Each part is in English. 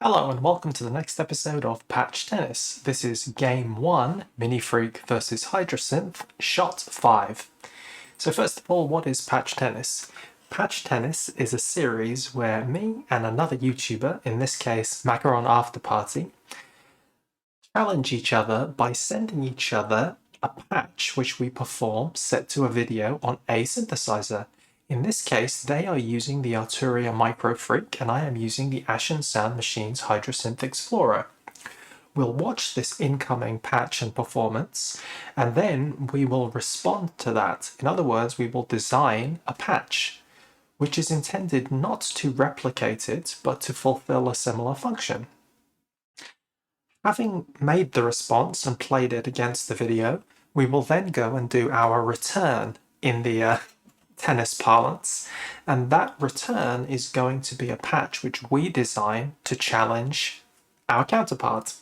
Hello and welcome to the next episode of Patch Tennis. This is Game 1, MiniFreak versus Hydrasynth, Shot 5. So first of all, what is Patch Tennis? Patch Tennis is a series where me and another YouTuber, in this case Macaron Afterparty, challenge each other by sending each other a patch which we perform set to a video on a synthesizer. In this case, they are using the Arturia MiniFreak and I am using the ASM Sound Machine's Hydrasynth Explorer. We'll watch this incoming patch and performance, and then we will respond to that. In other words, we will design a patch, which is intended not to replicate it, but to fulfill a similar function. Having made the response and played it against the video, we will then go and do our return in the tennis parlance, and that return is going to be a patch which we design to challenge our counterpart.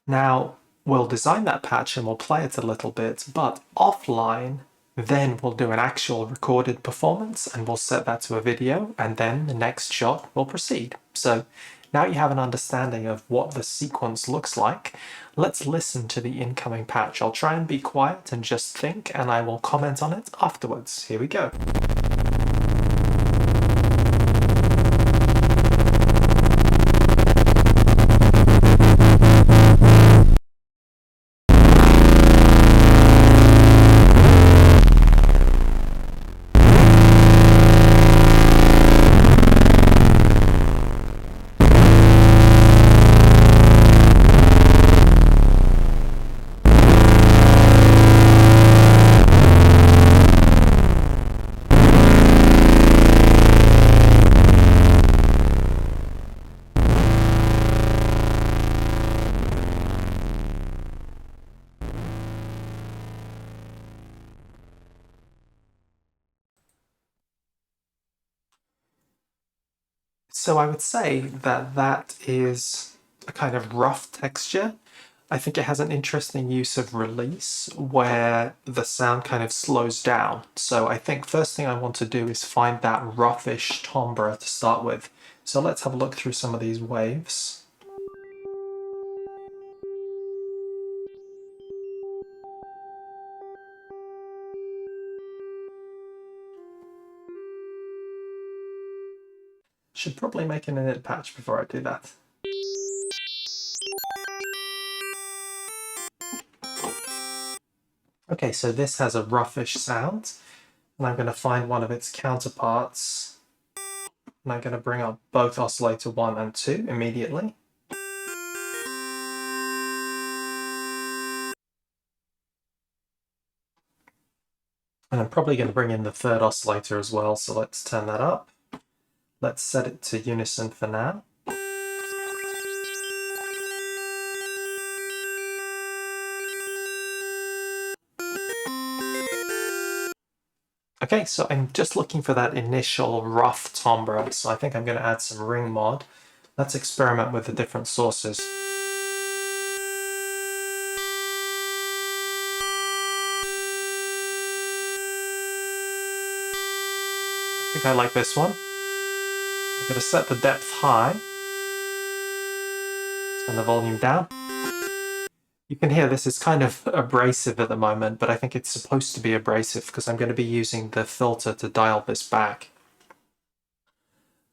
Now, we'll design that patch and we'll play it a little bit, but offline, then we'll do an actual recorded performance and we'll set that to a video, and then the next shot will proceed. So now you have an understanding of what the sequence looks like. Let's listen to the incoming patch. I'll try and be quiet and just think, and I will comment on it afterwards. Here we go. So I would say that that is a kind of rough texture. I think it has an interesting use of release where the sound kind of slows down. So I think first thing I want to do is find that roughish timbre to start with. So let's have a look through some of these waves. Should probably make an init patch before I do that. Okay, so this has a roughish sound, and I'm going to find one of its counterparts, and I'm going to bring up both oscillator 1 and 2 immediately. And I'm probably going to bring in the third oscillator as well, so let's turn that up. Let's set it to unison for now. Okay, so I'm just looking for that initial rough timbre, so I think I'm going to add some ring mod. Let's experiment with the different sources. I think I like this one. I'm going to set the depth high, turn the volume down. You can hear this is kind of abrasive at the moment, but I think it's supposed to be abrasive because I'm going to be using the filter to dial this back.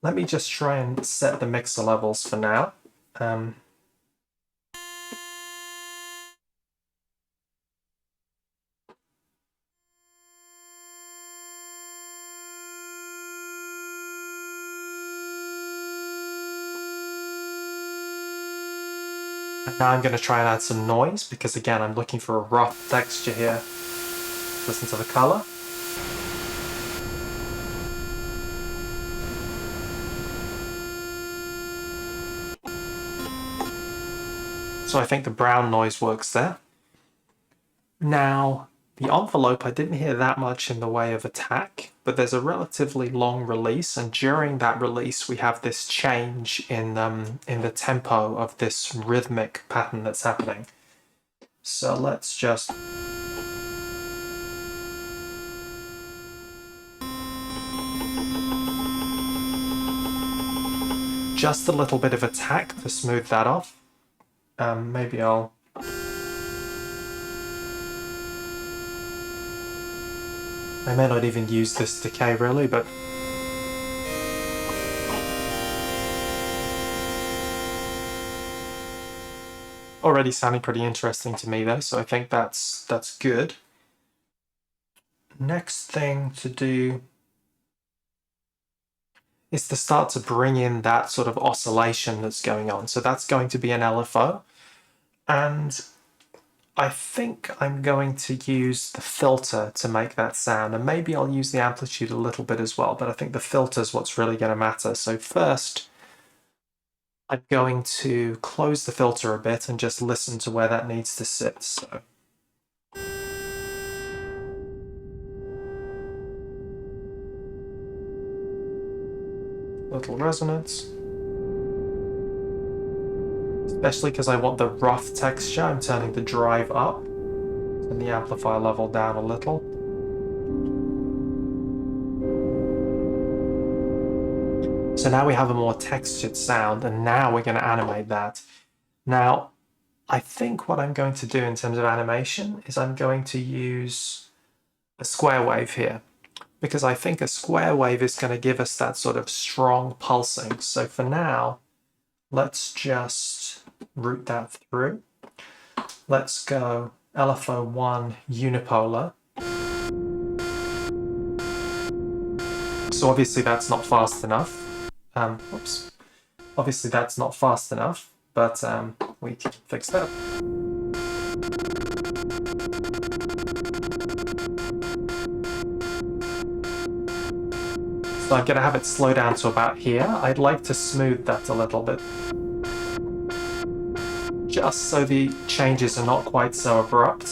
Let me just try and set the mixer levels for now. And now I'm going to try and add some noise because again I'm looking for a rough texture here. Listen to the color. So I think the brown noise works there. Now, the envelope, I didn't hear that much in the way of attack, but there's a relatively long release, and during that release we have this change in the tempo of this rhythmic pattern that's happening. So let's just... just a little bit of attack to smooth that off. Maybe I may not even use this decay really, but already sounding pretty interesting to me though, so I think that's good. Next thing to do is to start to bring in that sort of oscillation that's going on. So that's going to be an LFO. And I think I'm going to use the filter to make that sound. And maybe I'll use the amplitude a little bit as well, but I think the filter is what's really going to matter. So first, I'm going to close the filter a bit and just listen to where that needs to sit. So little resonance, especially because I want the rough texture. I'm turning the drive up and the amplifier level down a little. So now we have a more textured sound, and now we're going to animate that. Now, I think what I'm going to do in terms of animation is I'm going to use a square wave here, because I think a square wave is going to give us that sort of strong pulsing. So for now, let's just route that through. Let's go LFO1 unipolar. So obviously that's not fast enough. Oops. Obviously that's not fast enough, but we can fix that. So I'm going to have it slow down to about here. I'd like to smooth that a little bit, just so the changes are not quite so abrupt.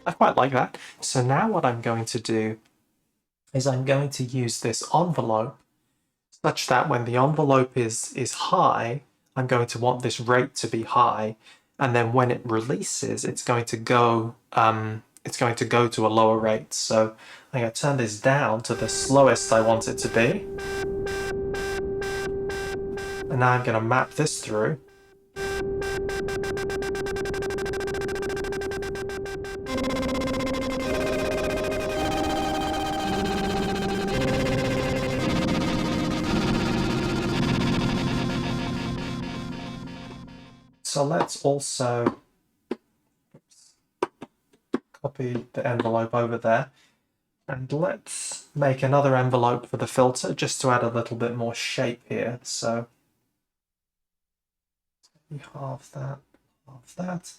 I quite like that. So now what I'm going to do is I'm going to use this envelope such that when the envelope is high, I'm going to want this rate to be high, and then when it releases, it's going to go to a lower rate. So I'm going to turn this down to the slowest I want it to be, and now I'm going to map this through. So let's also copy the envelope over there, and let's make another envelope for the filter just to add a little bit more shape here. So half that, half that.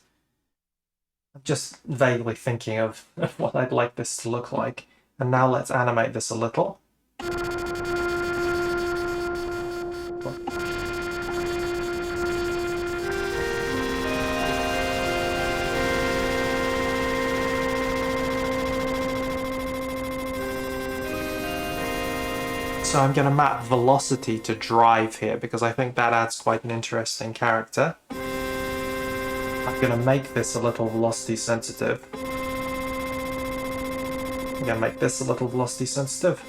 I'm just vaguely thinking of what I'd like this to look like. And now let's animate this a little. So I'm going to map velocity to drive here because I think that adds quite an interesting character. I'm going to make this a little velocity sensitive. I'm going to make this a little velocity sensitive.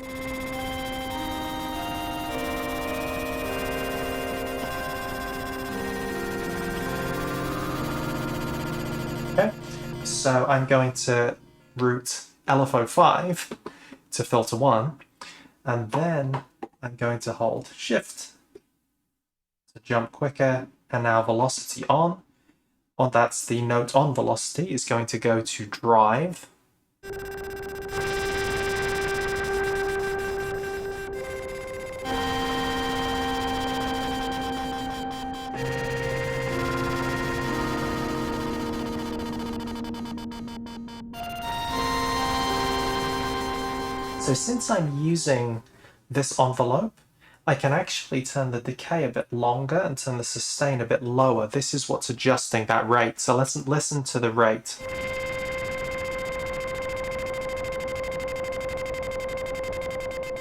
Okay, so I'm going to route LFO5 to filter 1. And then I'm going to hold Shift to jump quicker, and now velocity on. Well, that's the note on velocity is going to go to drive. So since I'm using this envelope, I can actually turn the decay a bit longer and turn the sustain a bit lower. This is what's adjusting that rate. So let's listen to the rate.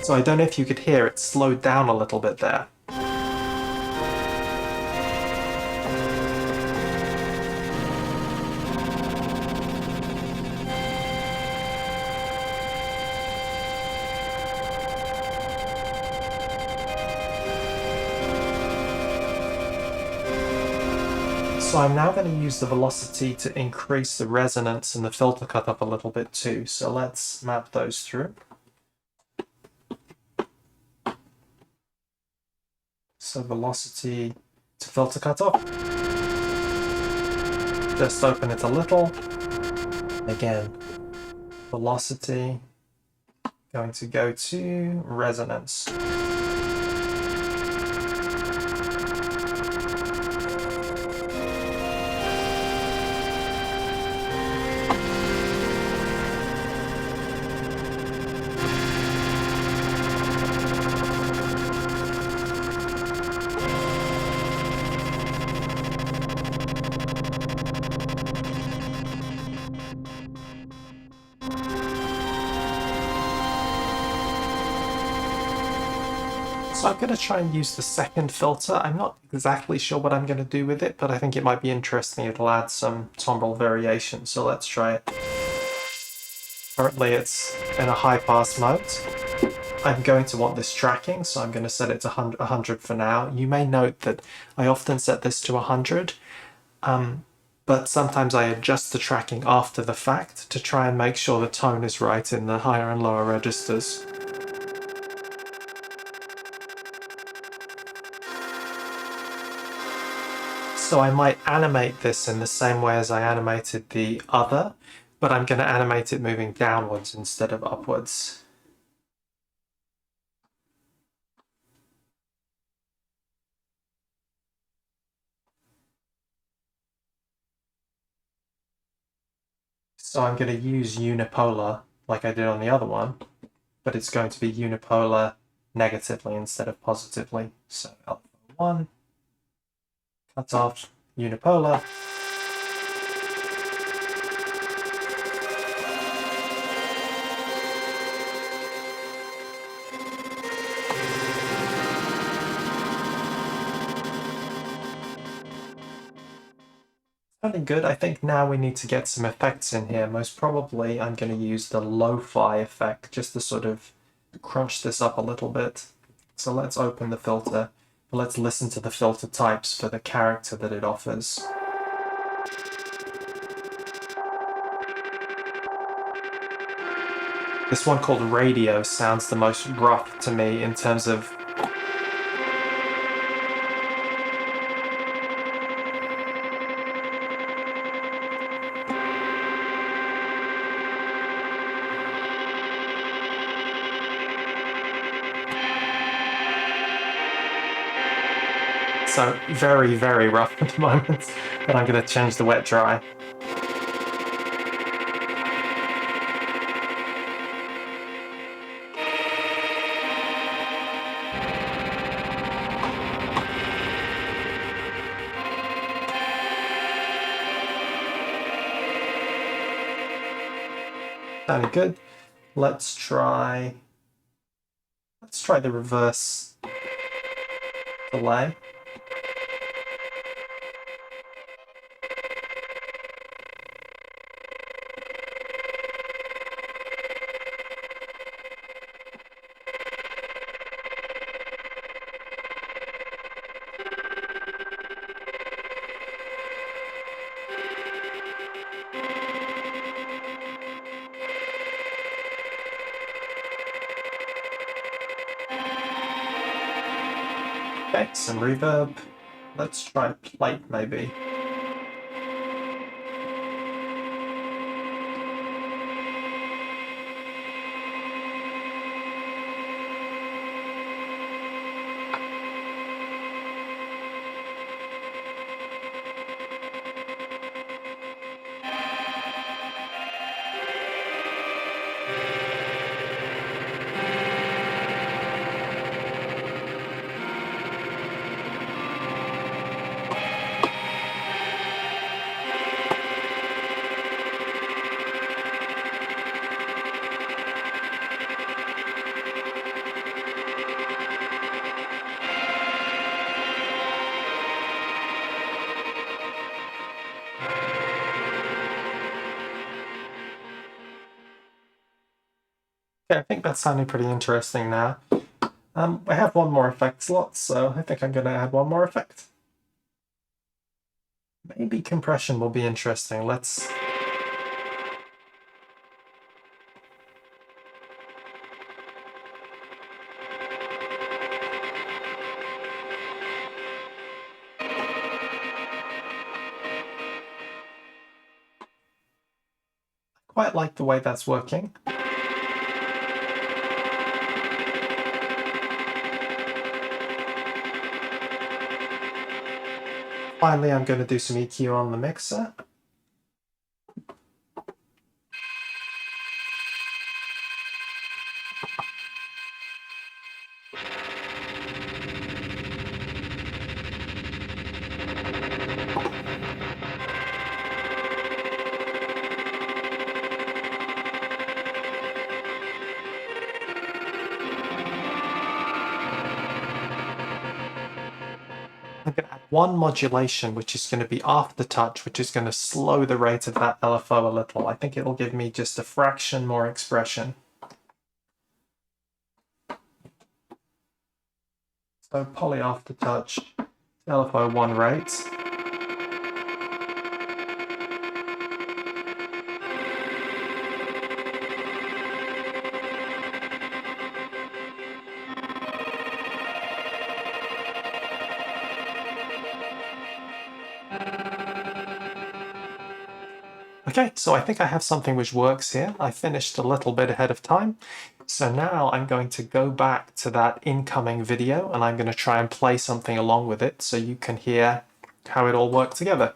So I don't know if you could hear it slowed down a little bit there. So I'm now going to use the velocity to increase the resonance and the filter cutoff a little bit too. So let's map those through. So velocity to filter cutoff. Just open it a little. Again, velocity going to go to resonance. So I'm going to try and use the second filter. I'm not exactly sure what I'm going to do with it, but I think it might be interesting. It'll add some timbre variation. So let's try it. Currently it's in a high pass mode. I'm going to want this tracking, so I'm going to set it to 100 for now. You may note that I often set this to 100, but sometimes I adjust the tracking after the fact to try and make sure the tone is right in the higher and lower registers. So I might animate this in the same way as I animated the other, but I'm going to animate it moving downwards instead of upwards. So I'm going to use unipolar like I did on the other one, but it's going to be unipolar negatively instead of positively. So alpha 1, cut off, unipolar. Sounding good. I think now we need to get some effects in here. Most probably I'm going to use the lo-fi effect just to sort of crunch this up a little bit. So let's open the filter. Let's listen to the filter types for the character that it offers. This one called Radio sounds the most rough to me in terms of so very, very rough at the moment, but I'm going to change the wet dry. Sounding good. Let's try the reverse delay. Okay, some reverb. Let's try plate maybe. Okay, I think that's sounding pretty interesting now. I have one more effect slot, so I think I'm going to add one more effect. Maybe compression will be interesting. Let's... Quite like the way that's working. Finally, I'm going to do some EQ on the mixer. I'm going to add one modulation, which is going to be aftertouch, which is going to slow the rate of that LFO a little. I think it'll give me just a fraction more expression. So poly aftertouch, LFO 1 rate. Okay, so I think I have something which works here. I finished a little bit ahead of time. So now I'm going to go back to that incoming video and I'm going to try and play something along with it so you can hear how it all worked together.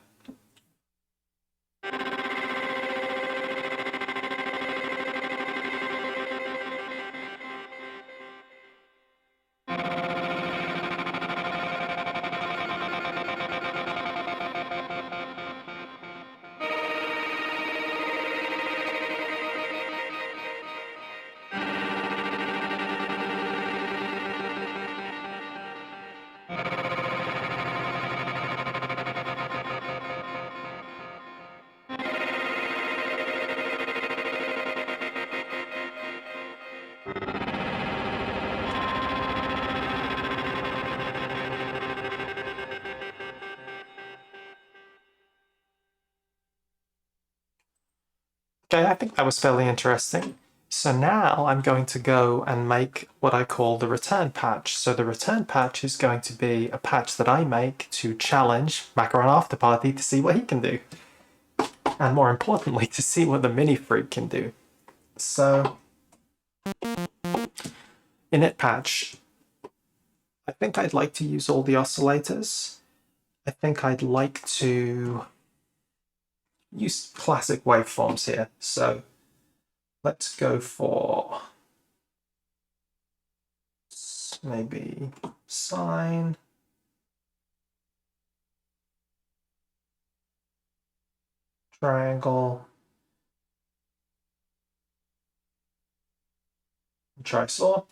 Okay, I think that was fairly interesting. So now I'm going to go and make what I call the return patch. So the return patch is going to be a patch that I make to challenge Macaron Afterparty to see what he can do. And more importantly, to see what the MiniFreak can do. So init patch, I think I'd like to use all the oscillators. I think I'd like to use classic waveforms here. So let's go for maybe sine, triangle, trisaw.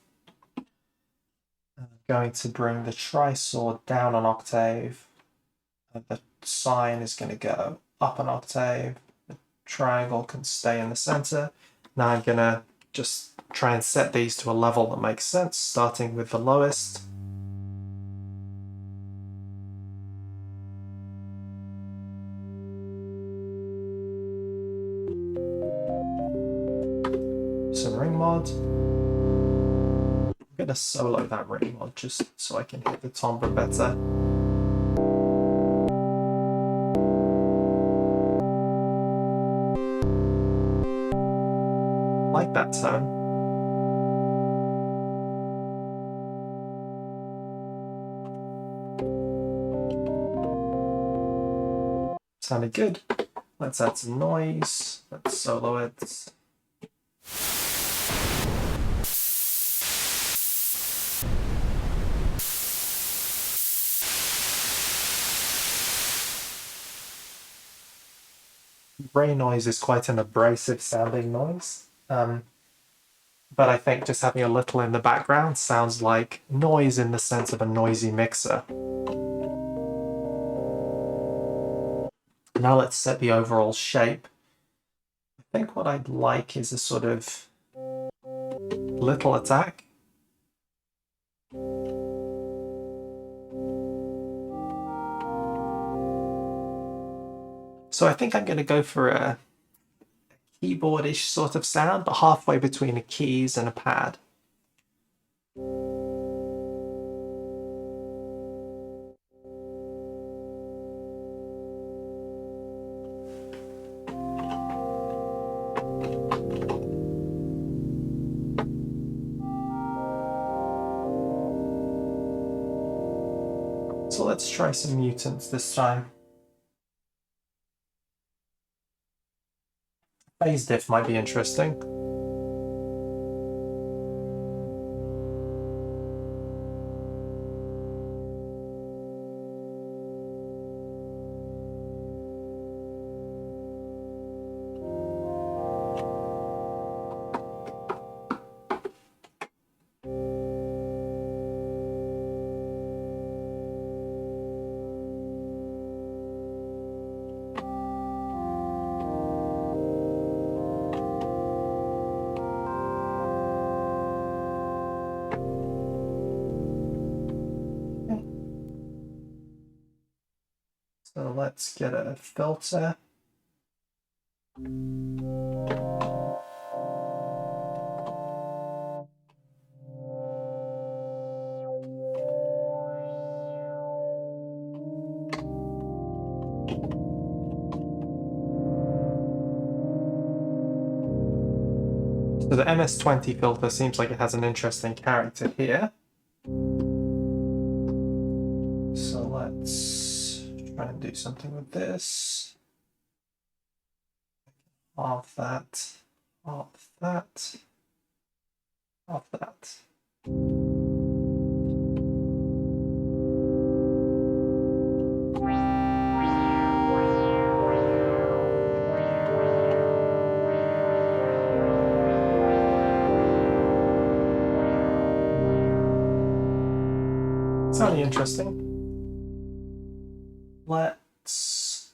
I'm going to bring the trisaw down an octave. The sine is going to go up an octave. The triangle can stay in the center. Now I'm going to just try and set these to a level that makes sense, starting with the lowest. Some ring mod. I'm going to solo that ring mod just so I can hit the timbre better. I like that tone. Sounded good. Let's add some noise. Let's solo it. Ray noise is quite an abrasive sounding noise. But I think just having a little in the background sounds like noise in the sense of a noisy mixer. Now let's set the overall shape. I think what I'd like is a sort of little attack. So I think I'm going to go for a keyboardish sort of sound, but halfway between a keys and a pad. So let's try some mutants this time. Phase diff might be interesting. So let's get a filter. So the MS-20 filter seems like it has an interesting character here. So let's try and do something with this. Half that, half that, half that. Sounding interesting. Let's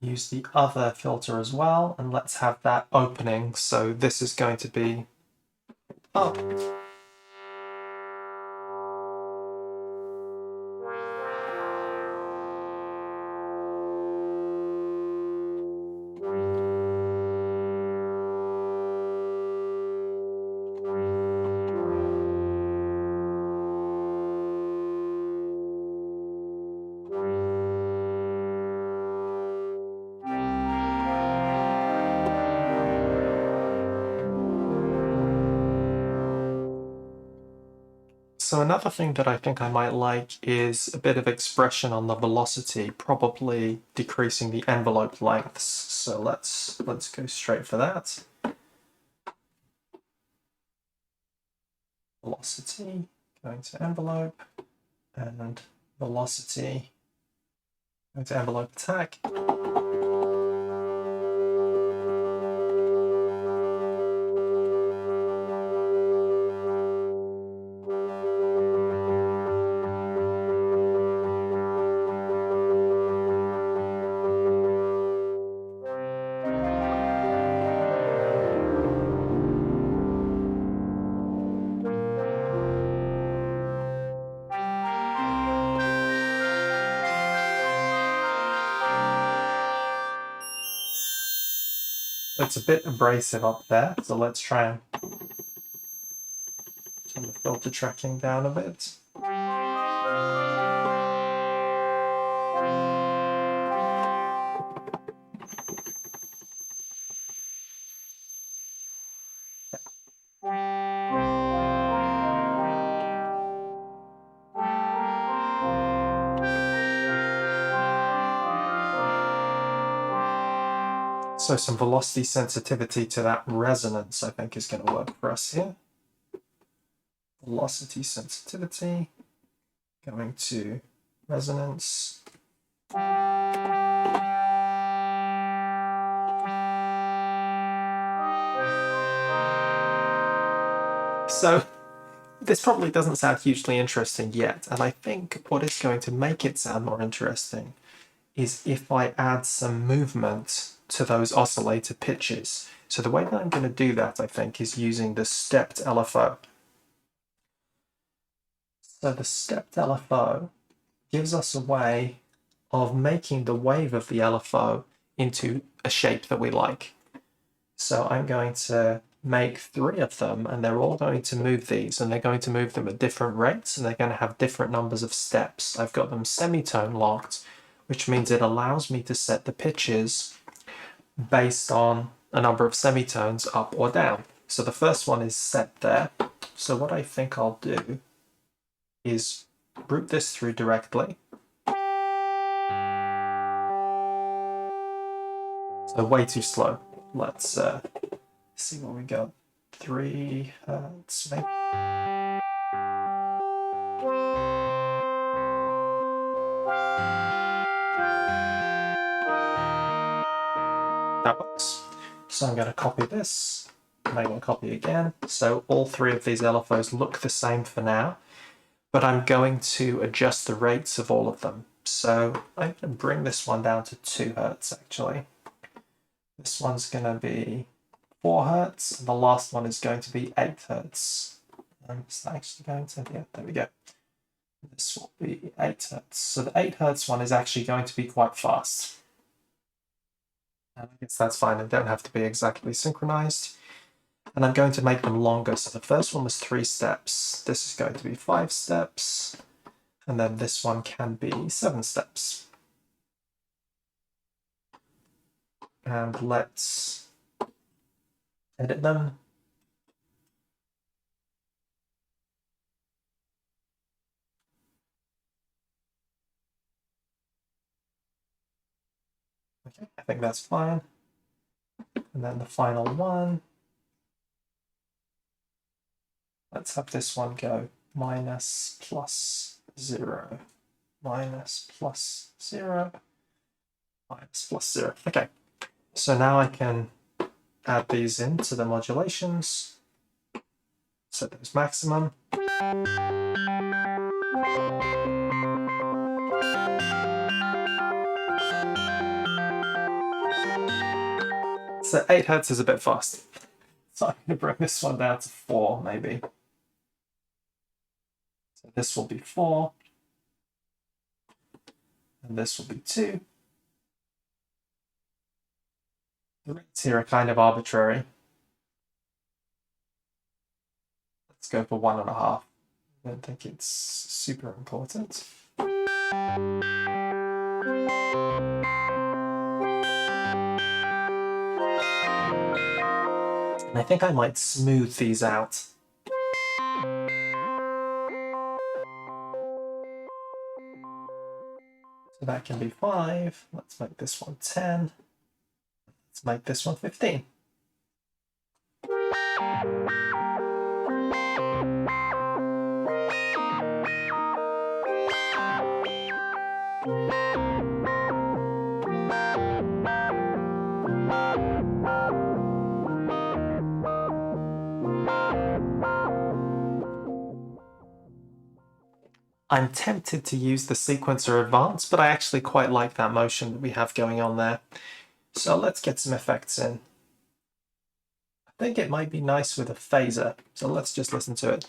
use the other filter as well, and let's have that opening. So this is going to be up. So another thing that I think I might like is a bit of expression on the velocity, probably decreasing the envelope lengths. So let's go straight for that. Velocity going to envelope, and velocity going to envelope attack. It's a bit abrasive up there, so let's try and turn the filter tracking down a bit. So some velocity sensitivity to that resonance, I think, is going to work for us here. Velocity sensitivity, going to resonance. So this probably doesn't sound hugely interesting yet, and I think what is going to make it sound more interesting is if I add some movement to those oscillator pitches. So the way that I'm going to do that, I think, is using the stepped LFO. So the stepped LFO gives us a way of making the wave of the LFO into a shape that we like. So I'm going to make 3 of them, and they're all going to move these, and they're going to move them at different rates, and they're going to have different numbers of steps. I've got them semitone locked, which means it allows me to set the pitches based on a number of semitones up or down. So the first one is set there. So what I think I'll do is route this through directly. So way too slow. Let's see what we got. 3 hertz, maybe. That works. So I'm going to copy this. I will copy again. So all 3 of these LFOs look the same for now, but I'm going to adjust the rates of all of them. So I'm going to bring this one down to 2 hertz actually. This one's going to be 4 hertz, and the last one is going to be 8 hertz. It's actually going to, yeah, there we go. This will be 8 hertz. So the 8 hertz one is actually going to be quite fast. And I guess that's fine. They don't have to be exactly synchronized. And I'm going to make them longer. So the first one was 3 steps. This is going to be 5 steps. And then this one can be 7 steps. And let's edit them. Okay, I think that's fine. And then the final one. Let's have this one go minus plus 0, minus plus 0, minus plus 0. Okay, so now I can add these into the modulations, set those maximum. So 8 hertz is a bit fast. So I'm going to bring this one down to 4 maybe. So this will be 4. And this will be 2. The rates here are kind of arbitrary. Let's go for 1.5. I don't think it's super important. And I think I might smooth these out. So that can be 5. Let's make this one 10. Let's make this one 15. I'm tempted to use the sequencer advanced, but I actually quite like that motion that we have going on there. So let's get some effects in. I think it might be nice with a phaser, so let's just listen to it.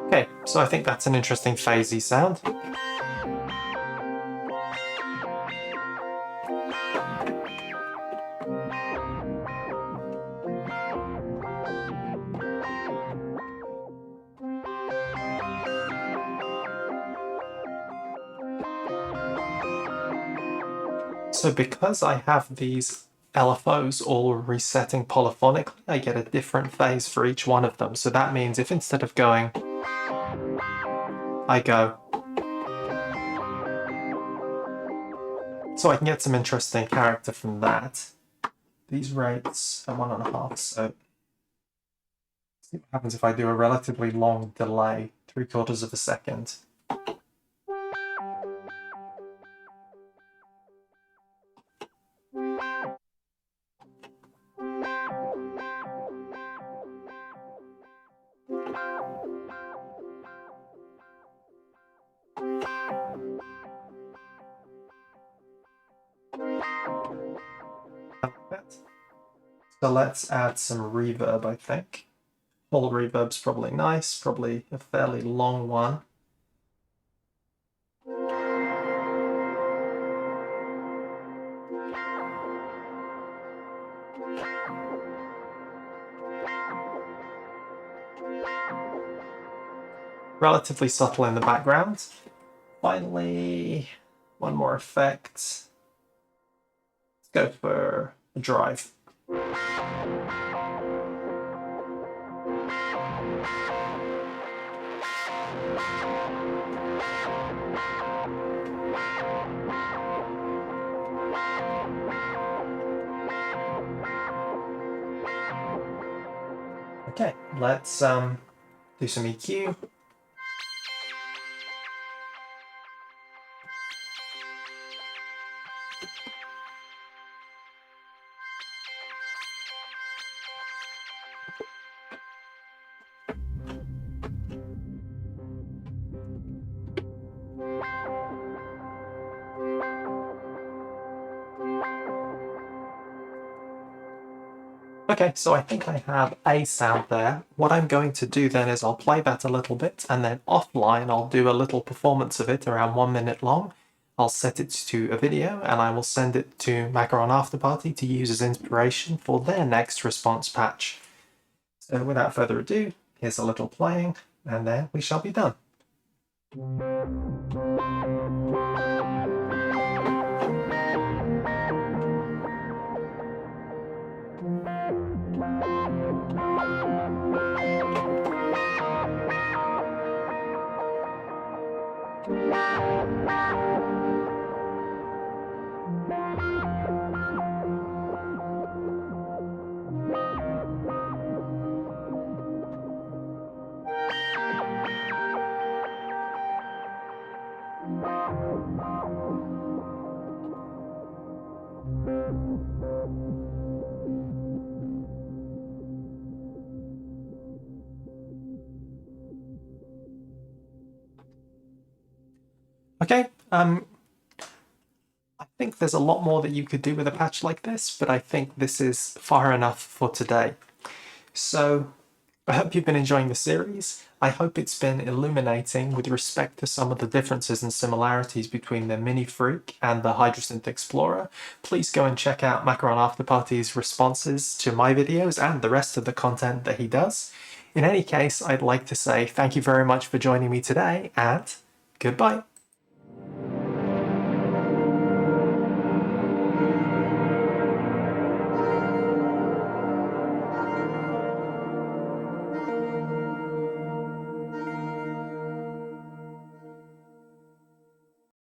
Okay, so I think that's an interesting phasey sound. So because I have these LFOs all resetting polyphonically, I get a different phase for each one of them. So that means if instead of going, I go. So I can get some interesting character from that. These rates are 1.5, so see what happens if I do a relatively long delay, 3/4 of a second. So let's add some reverb, I think. Full reverb's probably nice, probably a fairly long one. Relatively subtle in the background. Finally, one more effect. Let's go for a drive. Okay, let's do some EQ. Okay, so I think I have a sound there. What I'm going to do then is I'll play that a little bit, and then offline I'll do a little performance of it around 1 minute long. I'll set it to a video, and I will send it to Macaron Afterparty to use as inspiration for their next response patch. So without further ado, here's a little playing, and then we shall be done. Okay, I think there's a lot more that you could do with a patch like this, but I think this is far enough for today. So I hope you've been enjoying the series. I hope it's been illuminating with respect to some of the differences and similarities between the MiniFreak and the Hydrasynth Explorer. Please go and check out Macaron Afterparty's responses to my videos and the rest of the content that he does. In any case, I'd like to say thank you very much for joining me today, and goodbye.